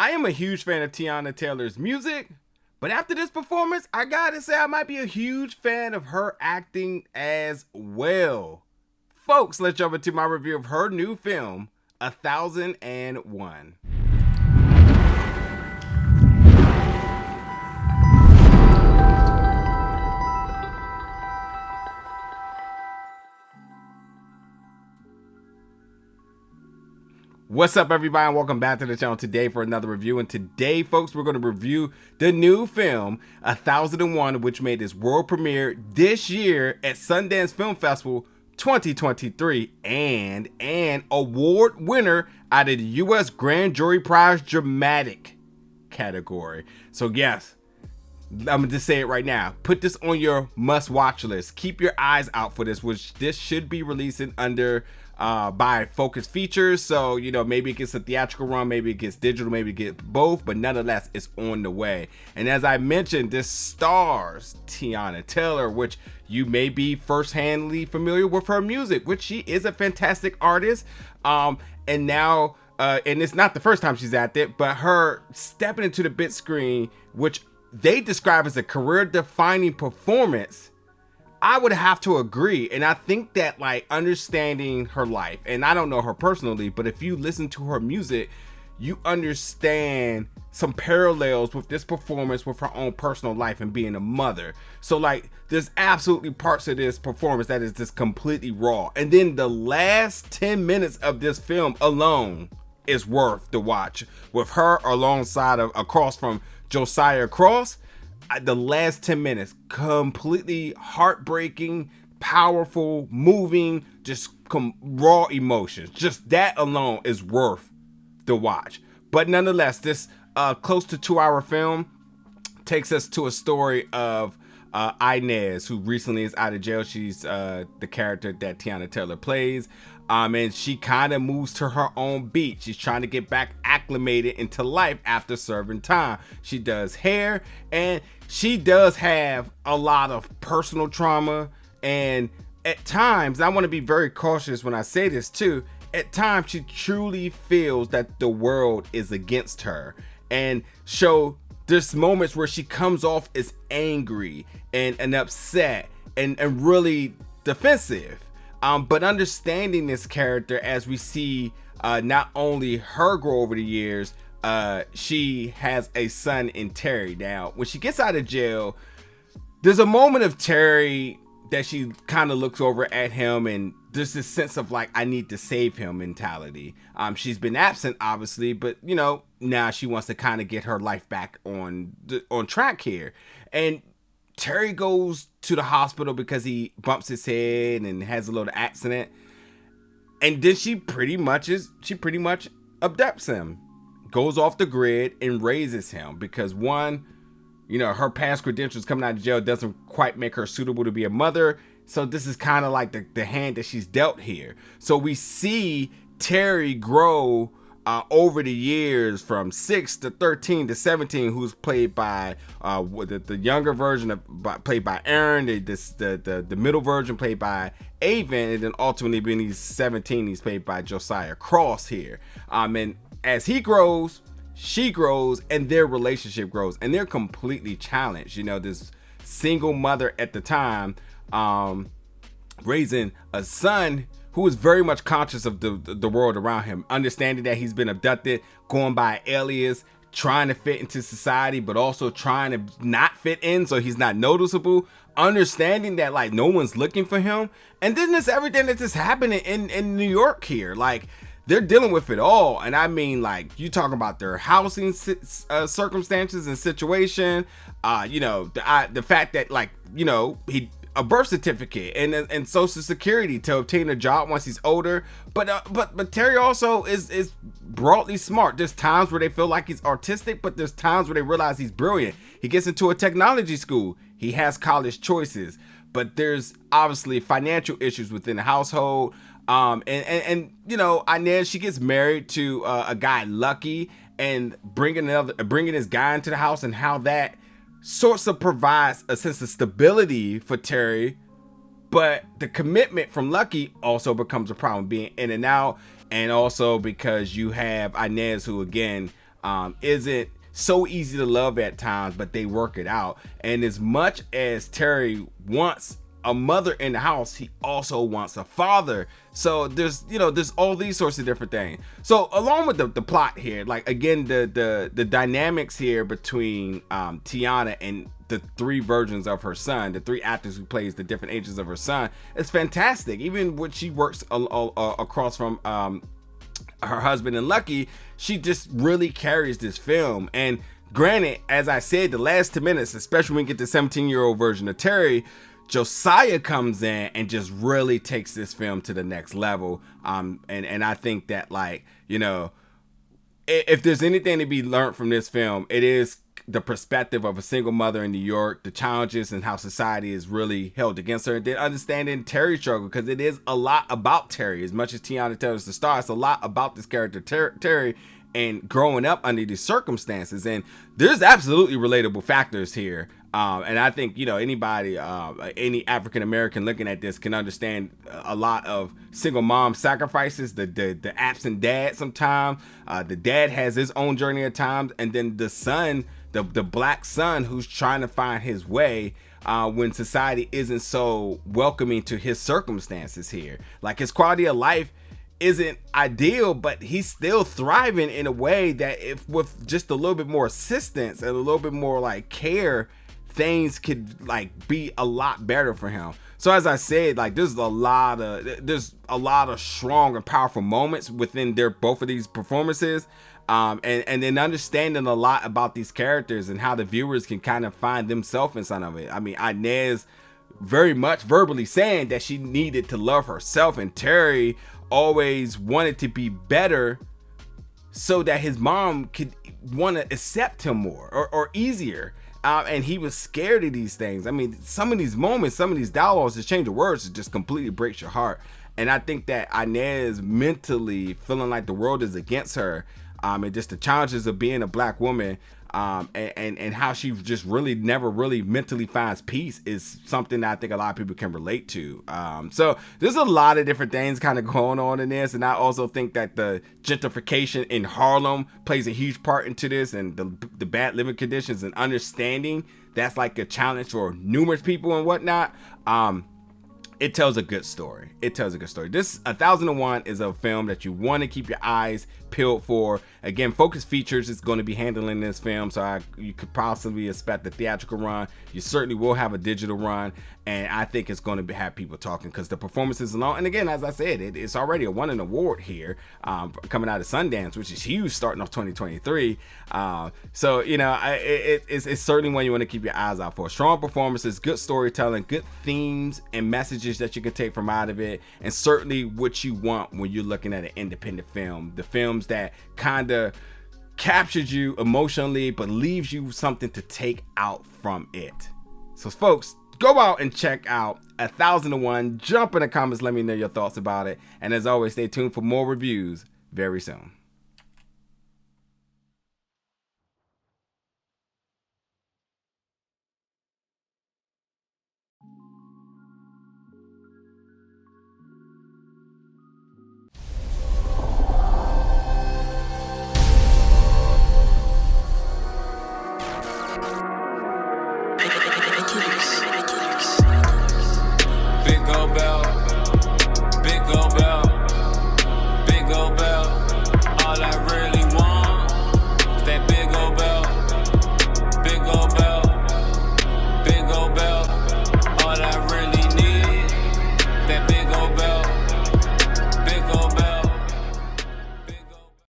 I am a huge fan of Teyana Taylor's music, but after this performance, I gotta say I might be a huge fan of her acting as well. Folks, let's jump into my review of her new film, 1001. What's up, everybody, and welcome back to the channel today for another review. And today, folks, we're going to review the new film 1001, which made its world premiere this year at Sundance Film Festival 2023 and an award winner out of the U.S. Grand Jury Prize Dramatic category. So yes, I'm gonna just say it right now. Put this on your must-watch list. Keep your eyes out for this, which this should be releasing under by Focus Features. So, you know, maybe it gets a theatrical run, maybe it gets digital, maybe it gets both, but nonetheless, it's on the way. And as I mentioned, this stars Teyana Taylor, which you may be first-handly familiar with her music, which she is a fantastic artist. And now, and it's not the first time she's at it, but her stepping into the big screen, which they describe as a career-defining performance, I would have to agree. And I think that, like, understanding her life, and I don't know her personally, but if you listen to her music, you understand some parallels with this performance with her own personal life and being a mother. So, like, there's absolutely parts of this performance that is just completely raw. And then the last 10 minutes of this film alone is worth the watch, with her alongside of across from Josiah Cross. The last 10 minutes, completely heartbreaking, powerful, moving, just raw emotions. Just that alone is worth the watch. But nonetheless, this close to 2-hour film takes us to a story of Inez, who recently is out of jail. She's the character that Teyana Taylor plays. And she kind of moves to her own beat. She's trying to get back acclimated into life after serving time. She does hair, and she does have a lot of personal trauma. And at times, I want to be very cautious when I say this too, at times she truly feels that the world is against her. And so there's moments where she comes off as angry and upset and really defensive. But understanding this character as we see not only her grow over the years, she has a son in Terry. Now, when she gets out of jail, there's a moment of Terry that she kind of looks over at him, and there's this sense of, like, I need to save him mentality. She's been absent, obviously, but, you know, now she wants to kind of get her life back on track here. And Terry goes to the hospital because he bumps his head and has a little accident, and then she pretty much abducts him, goes off the grid, and raises him because, one, you know, her past credentials coming out of jail doesn't quite make her suitable to be a mother. So this is kind of like the hand that she's dealt here. So we see Terry grow over the years from 6 to 13 to 17, who's played by the younger version played by Aaron, the middle version played by Avon, and then ultimately when he's 17, he's played by Josiah Cross here. And as he grows, she grows, and their relationship grows, and they're completely challenged. You know, this single mother at the time, raising a son who is very much conscious of the world around him, understanding that he's been abducted, going by alias, trying to fit into society, but also trying to not fit in so he's not noticeable, understanding that, like, no one's looking for him. And then there's everything that's just happening in New York here. Like, they're dealing with it all. And I mean, like, you talking about their housing circumstances and situation, you know, the fact that, like, you know, a birth certificate and social security to obtain a job once he's older. But Terry also is broadly smart. There's times where they feel like he's artistic, but there's times where they realize he's brilliant. He gets into a technology school. He has college choices, but there's obviously financial issues within the household. And you know, Inez, she gets married to a guy, Lucky, and bringing this guy into the house, and how that sorts of provides a sense of stability for Terry, but the commitment from Lucky also becomes a problem, being in and out, and also because you have Inez, who again isn't so easy to love at times, but they work it out. And as much as Terry wants a mother in the house, he also wants a father. So there's all these sorts of different things. So along with the plot here, like again, the dynamics here between Teyana and the three versions of her son, the three actors who plays the different ages of her son, is fantastic. Even when she works across from her husband and Lucky, she just really carries this film. And granted, as I said, the last 10 minutes, especially when we get the 17-year-old version of Terry, Josiah comes in and just really takes this film to the next level. And I think that, like, if there's anything to be learned from this film, it is the perspective of a single mother in New York, the challenges and how society is really held against her, and then understanding Terry's struggle, because it is a lot about Terry. As much as Teyana tells us the star, it's a lot about this character Terry and growing up under these circumstances. And there's absolutely relatable factors here. And I think, anybody, any African American looking at this can understand a lot of single mom sacrifices, the absent dad sometimes. The dad has his own journey at times, and then the son, the black son, who's trying to find his way when society isn't so welcoming to his circumstances here. Like, his quality of life isn't ideal, but he's still thriving in a way that, if with just a little bit more assistance and a little bit more like care, things could like be a lot better for him. So as I said, like, there's a lot of strong and powerful moments within both of these performances. And then understanding a lot about these characters and how the viewers can kind of find themselves in some of it. I mean, Inez very much verbally saying that she needed to love herself, and Terry always wanted to be better so that his mom could want to accept him more or easier. And he was scared of these things. I mean, some of these moments, some of these dialogues, the change of words, it just completely breaks your heart. And I think that Inez mentally feeling like the world is against her, and just the challenges of being a black woman, and how she just really never really mentally finds peace, is something that I think a lot of people can relate to. So there's a lot of different things kind of going on in this, and I also think that the gentrification in Harlem plays a huge part into this, and the bad living conditions and understanding that's like a challenge for numerous people and whatnot. It tells a good story. This 1001 is a film that you want to keep your eyes peeled for. Again, Focus Features is going to be handling this film, so you could possibly expect a theatrical run. You certainly will have a digital run, and I think it's going to have people talking, because the performances alone, and again, as I said, it's already won an award here, coming out of Sundance, which is huge, starting off 2023. So it's certainly one you want to keep your eyes out for. Strong performances, good storytelling, good themes and messages that you can take from out of it, and certainly what you want when you're looking at an independent film. The films that kind of captures you emotionally but leaves you something to take out from it. So folks, go out and check out 1001. Jump in the comments, let me know your thoughts about it, and as always, stay tuned for more reviews very soon.